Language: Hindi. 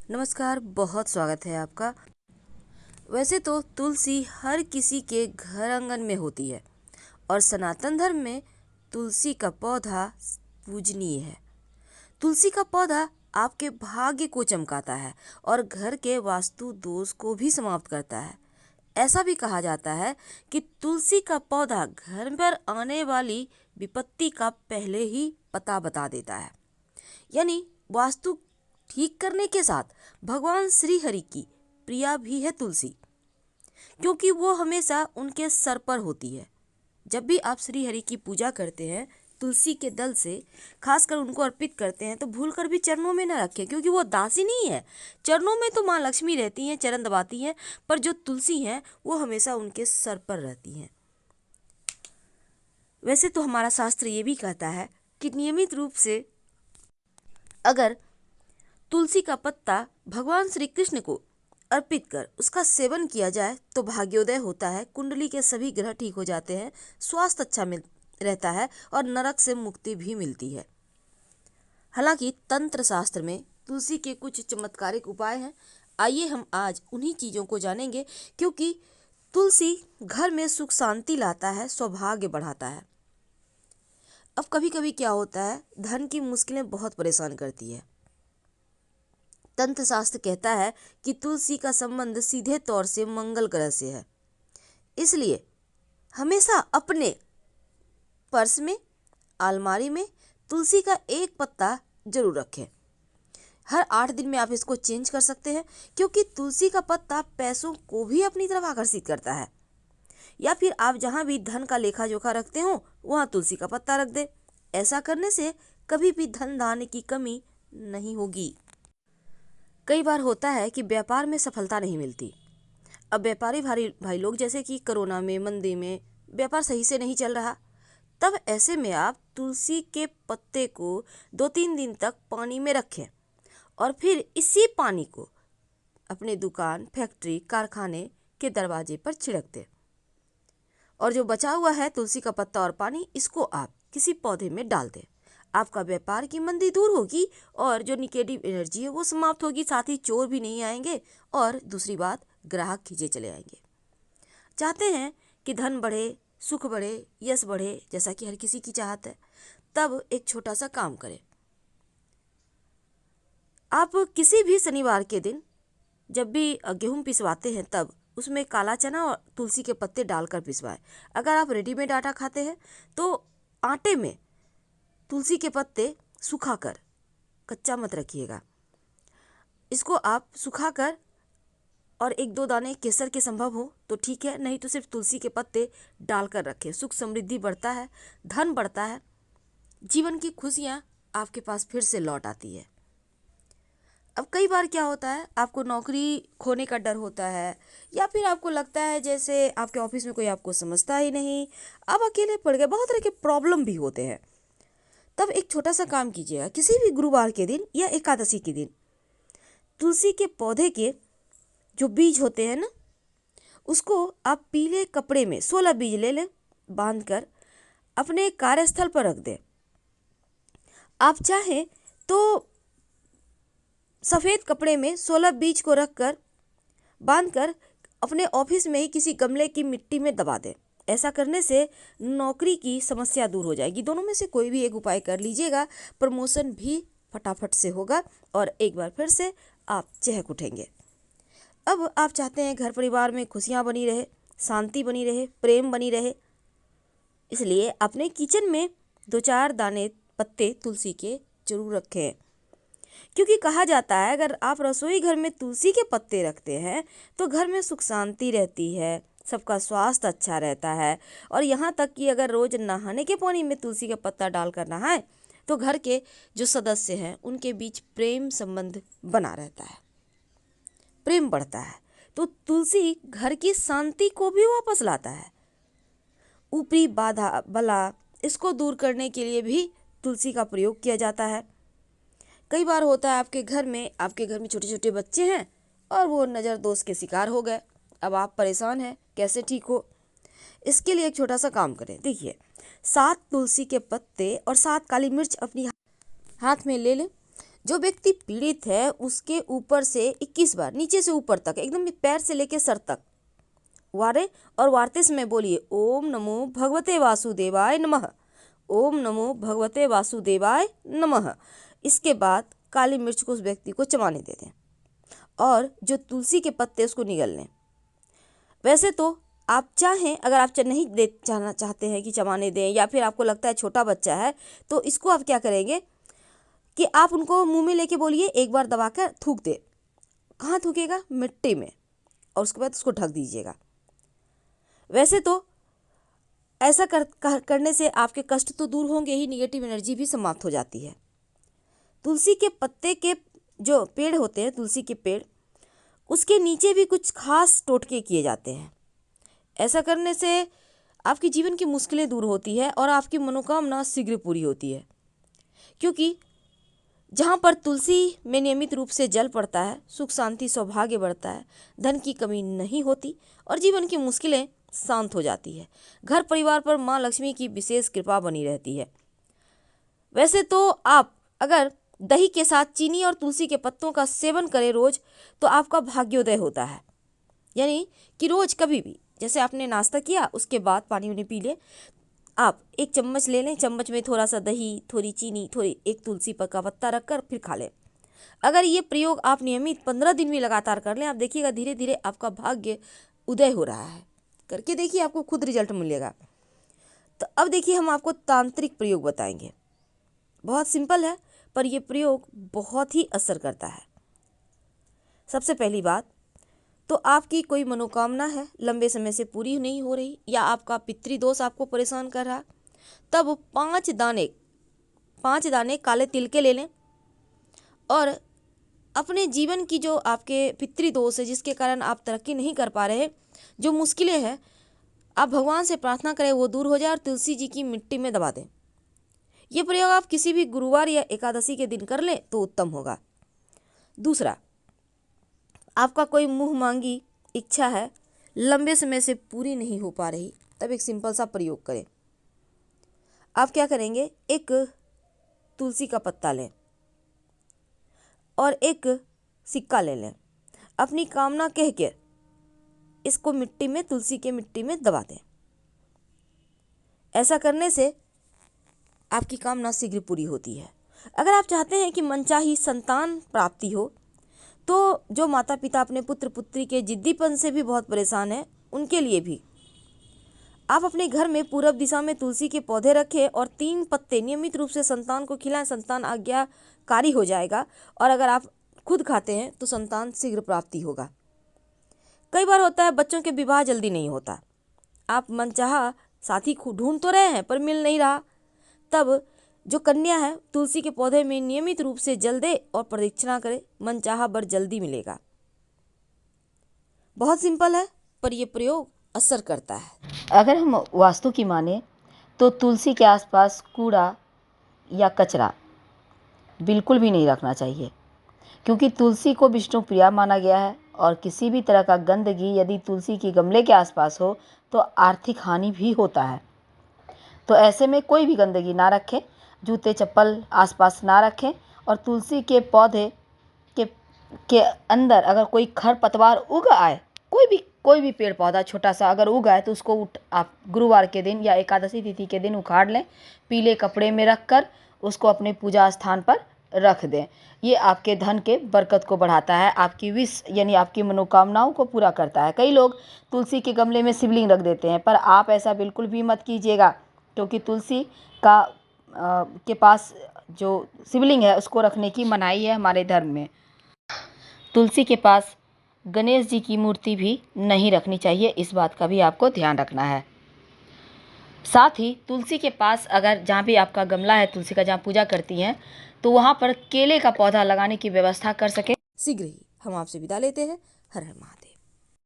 नमस्कार, बहुत स्वागत है आपका। वैसे तो तुलसी हर किसी के घर आंगन में होती है और सनातन धर्म में तुलसी का पौधा पूजनीय है। तुलसी का पौधा आपके भाग्य को चमकाता है और घर के वास्तु दोष को भी समाप्त करता है। ऐसा भी कहा जाता है कि तुलसी का पौधा घर पर आने वाली विपत्ति का पहले ही पता बता देता है। यानी वास्तु ठीक करने के साथ भगवान श्री हरि की प्रिया भी है तुलसी, क्योंकि वो हमेशा उनके सर पर होती है। जब भी आप श्री हरि की पूजा करते हैं, तुलसी के दल से खासकर उनको अर्पित करते हैं तो भूलकर भी चरणों में न रखें, क्योंकि वो दासी नहीं है। चरणों में तो माँ लक्ष्मी रहती हैं, चरण दबाती हैं, पर जो तुलसी हैं वो हमेशा उनके सर पर रहती हैं। वैसे तो हमारा शास्त्र ये भी कहता है कि नियमित रूप से अगर तुलसी का पत्ता भगवान श्री कृष्ण को अर्पित कर उसका सेवन किया जाए तो भाग्योदय होता है, कुंडली के सभी ग्रह ठीक हो जाते हैं, स्वास्थ्य अच्छा रहता है और नरक से मुक्ति भी मिलती है। हालांकि तंत्र शास्त्र में तुलसी के कुछ चमत्कारिक उपाय हैं। आइए हम आज उन्हीं चीज़ों को जानेंगे, क्योंकि तुलसी घर में सुख शांति लाता है, सौभाग्य बढ़ाता है। अब कभी कभी क्या होता है, धन की मुश्किलें बहुत परेशान करती है। तंत्र शास्त्र कहता है कि तुलसी का संबंध सीधे तौर से मंगल ग्रह से है, इसलिए हमेशा अपने पर्स में, अलमारी में तुलसी का एक पत्ता जरूर रखें। हर 8 दिन में आप इसको चेंज कर सकते हैं, क्योंकि तुलसी का पत्ता पैसों को भी अपनी तरफ आकर्षित करता है। या फिर आप जहां भी धन का लेखा जोखा रखते हो वहां तुलसी का पत्ता रख दें। ऐसा करने से कभी भी धन धान्य की कमी नहीं होगी। कई बार होता है कि व्यापार में सफलता नहीं मिलती। अब व्यापारी भाई लोग, जैसे कि कोरोना में, मंदी में व्यापार सही से नहीं चल रहा, तब ऐसे में आप तुलसी के पत्ते को 2-3 दिन तक पानी में रखें और फिर इसी पानी को अपने दुकान, फैक्ट्री, कारखाने के दरवाजे पर छिड़क दें। और जो बचा हुआ है तुलसी का पत्ता और पानी, इसको आप किसी पौधे में डाल दें। आपका व्यापार की मंदी दूर होगी और जो निगेटिव एनर्जी है वो समाप्त होगी। साथ ही चोर भी नहीं आएंगे और दूसरी बात, ग्राहक खींचे चले आएंगे। चाहते हैं कि धन बढ़े, सुख बढ़े, यश बढ़े, जैसा कि हर किसी की चाहत है, तब एक छोटा सा काम करें। आप किसी भी शनिवार के दिन जब भी गेहूं पिसवाते हैं तब उसमें काला चना और तुलसी के पत्ते डालकर पिसवाएं। अगर आप रेडीमेड आटा खाते हैं तो आटे में तुलसी के पत्ते सुखाकर, कच्चा मत रखिएगा, इसको आप सुखाकर और 1-2 दाने केसर के संभव हो तो ठीक है, नहीं तो सिर्फ तुलसी के पत्ते डालकर रखें। सुख समृद्धि बढ़ता है, धन बढ़ता है, जीवन की खुशियाँ आपके पास फिर से लौट आती है। अब कई बार क्या होता है, आपको नौकरी खोने का डर होता है, या फिर आपको लगता है जैसे आपके ऑफिस में कोई आपको समझता ही नहीं, आप अकेले पड़ गए, बहुत तरह के प्रॉब्लम भी होते हैं। तब एक छोटा सा काम कीजिएगा, किसी भी गुरुवार के दिन या एकादशी के दिन तुलसी के पौधे के जो बीज होते हैं ना, उसको आप पीले कपड़े में 16 बीज ले लें, बांधकर अपने कार्यस्थल पर रख दें। आप चाहें तो सफ़ेद कपड़े में 16 बीज को रखकर बांधकर अपने ऑफिस में ही किसी गमले की मिट्टी में दबा दें। ऐसा करने से नौकरी की समस्या दूर हो जाएगी। दोनों में से कोई भी एक उपाय कर लीजिएगा, प्रमोशन भी फटाफट से होगा और एक बार फिर से आप चहक उठेंगे। अब आप चाहते हैं घर परिवार में खुशियाँ बनी रहे, शांति बनी रहे, प्रेम बनी रहे, इसलिए अपने किचन में 2-4 दाने पत्ते तुलसी के जरूर रखें। क्योंकि कहा जाता है अगर आप रसोई घर में तुलसी के पत्ते रखते हैं तो घर में सुख शांति रहती है, सबका स्वास्थ्य अच्छा रहता है, और यहाँ तक कि अगर रोज नहाने के पानी में तुलसी का पत्ता डालकर नहाएं तो घर के जो सदस्य हैं उनके बीच प्रेम संबंध बना रहता है, प्रेम बढ़ता है। तो तुलसी घर की शांति को भी वापस लाता है। ऊपरी बाधा बला इसको दूर करने के लिए भी तुलसी का प्रयोग किया जाता है। कई बार होता है आपके घर में छोटे छोटे बच्चे हैं और वो नज़र दोष के शिकार हो गए। अब आप परेशान हैं, कैसे ठीक हो? इसके लिए एक छोटा सा काम करें। देखिए, 7 तुलसी के पत्ते और 7 काली मिर्च अपनी हाथ में ले लें, जो व्यक्ति पीड़ित है उसके ऊपर से 21 बार नीचे से ऊपर तक एकदम पैर से लेकर सर तक वारे और वार्ते समय बोलिए ओम नमो भगवते वासुदेवाय नमः, ओम नमो भगवते वासुदेवाय नमः। इसके बाद काली मिर्च को उस व्यक्ति को चबाने दे दें और जो तुलसी के पत्ते उसको निगल लें। वैसे तो आप चाहें, अगर आप नहीं दे जाना चाहते हैं कि चबाने दें, या फिर आपको लगता है छोटा बच्चा है, तो इसको आप क्या करेंगे कि आप उनको मुंह में लेके बोलिए एक बार दबाकर थूक दे। कहाँ थूकेगा? मिट्टी में, और उसके बाद उसको ढक दीजिएगा। वैसे तो ऐसा करने से आपके कष्ट तो दूर होंगे ही, निगेटिव एनर्जी भी समाप्त हो जाती है। तुलसी के पत्ते के जो पेड़ होते हैं, तुलसी के पेड़, उसके नीचे भी कुछ खास टोटके किए जाते हैं। ऐसा करने से आपके जीवन की मुश्किलें दूर होती है और आपकी मनोकामना शीघ्र पूरी होती है। क्योंकि जहाँ पर तुलसी में नियमित रूप से जल पड़ता है, सुख शांति सौभाग्य बढ़ता है, धन की कमी नहीं होती और जीवन की मुश्किलें शांत हो जाती है। घर परिवार पर माँ लक्ष्मी की विशेष कृपा बनी रहती है। वैसे तो आप अगर दही के साथ चीनी और तुलसी के पत्तों का सेवन करें रोज, तो आपका भाग्योदय होता है। यानी कि रोज कभी भी, जैसे आपने नाश्ता किया उसके बाद पानी उन्हें पी ले, आप एक चम्मच ले लें, चम्मच में थोड़ा सा दही, थोड़ी चीनी, थोड़ी एक तुलसी का पत्ता रखकर फिर खा लें। अगर ये प्रयोग आप नियमित 15 दिन भी लगातार कर लें, आप देखिएगा धीरे धीरे आपका भाग्य उदय हो रहा है। करके देखिए, आपको खुद रिजल्ट मिलेगा। तो अब देखिए, हम आपको तांत्रिक प्रयोग बताएंगे। बहुत सिंपल है, पर यह प्रयोग बहुत ही असर करता है। सबसे पहली बात तो आपकी कोई मनोकामना है, लंबे समय से पूरी नहीं हो रही, या आपका पितृदोष आपको परेशान कर रहा, तब 5 दाने काले तिल के ले लें और अपने जीवन की जो आपके पितृदोष है, जिसके कारण आप तरक्की नहीं कर पा रहे, जो मुश्किलें हैं, आप भगवान से प्रार्थना करें वो दूर हो जाए और तुलसी जी की मिट्टी में दबा दें। ये प्रयोग आप किसी भी गुरुवार या एकादशी के दिन कर लें तो उत्तम होगा। दूसरा, आपका कोई मुंह मांगी इच्छा है, लंबे समय से पूरी नहीं हो पा रही, तब एक सिंपल सा प्रयोग करें। आप क्या करेंगे, एक तुलसी का पत्ता लें और एक सिक्का ले लें, अपनी कामना कह के इसको मिट्टी में, तुलसी के मिट्टी में दबा दें। ऐसा करने से आपकी कामना शीघ्र पूरी होती है। अगर आप चाहते हैं कि मनचाही संतान प्राप्ति हो, तो जो माता पिता अपने पुत्र पुत्री के जिद्दीपन से भी बहुत परेशान हैं, उनके लिए भी आप अपने घर में पूरब दिशा में तुलसी के पौधे रखें और 3 पत्ते नियमित रूप से संतान को खिलाएं। संतान आज्ञाकारी हो जाएगा और अगर आप खुद खाते हैं तो संतान शीघ्र प्राप्ति होगा। कई बार होता है बच्चों के विवाह जल्दी नहीं होता, आप मनचाहा साथी ढूंढ तो रहे हैं पर मिल नहीं रहा, तब जो कन्या है तुलसी के पौधे में नियमित रूप से जल दे और प्रदक्षिणा करे, मनचाहा वर जल्दी मिलेगा। बहुत सिंपल है, पर यह प्रयोग असर करता है। अगर हम वास्तु की माने तो तुलसी के आसपास कूड़ा या कचरा बिल्कुल भी नहीं रखना चाहिए, क्योंकि तुलसी को विष्णु प्रिया माना गया है और किसी भी तरह का गंदगी यदि तुलसी के गमले के आसपास हो तो आर्थिक हानि भी होता है। तो ऐसे में कोई भी गंदगी ना रखें, जूते चप्पल आसपास ना रखें और तुलसी के पौधे के अंदर अगर कोई खरपतवार उग आए, कोई भी पेड़ पौधा छोटा सा अगर उग आए तो उसको आप गुरुवार के दिन या एकादशी तिथि के दिन उखाड़ लें, पीले कपड़े में रखकर उसको अपने पूजा स्थान पर रख दें। ये आपके धन के बरकत को बढ़ाता है, आपकी विश यानी आपकी मनोकामनाओं को पूरा करता है। कई लोग तुलसी के गमले में शिवलिंग रख देते हैं, पर आप ऐसा बिल्कुल भी मत कीजिएगा, क्योंकि तुलसी का के पास जो शिवलिंग है उसको रखने की मनाही है हमारे धर्म में। तुलसी के पास गणेश जी की मूर्ति भी नहीं रखनी चाहिए, इस बात का भी आपको ध्यान रखना है। साथ ही तुलसी के पास अगर जहाँ भी आपका गमला है तुलसी का, जहाँ पूजा करती हैं, तो वहाँ पर केले का पौधा लगाने की व्यवस्था कर सके। शीघ्र ही हम आपसे विदा लेते हैं। हर हर महादेव।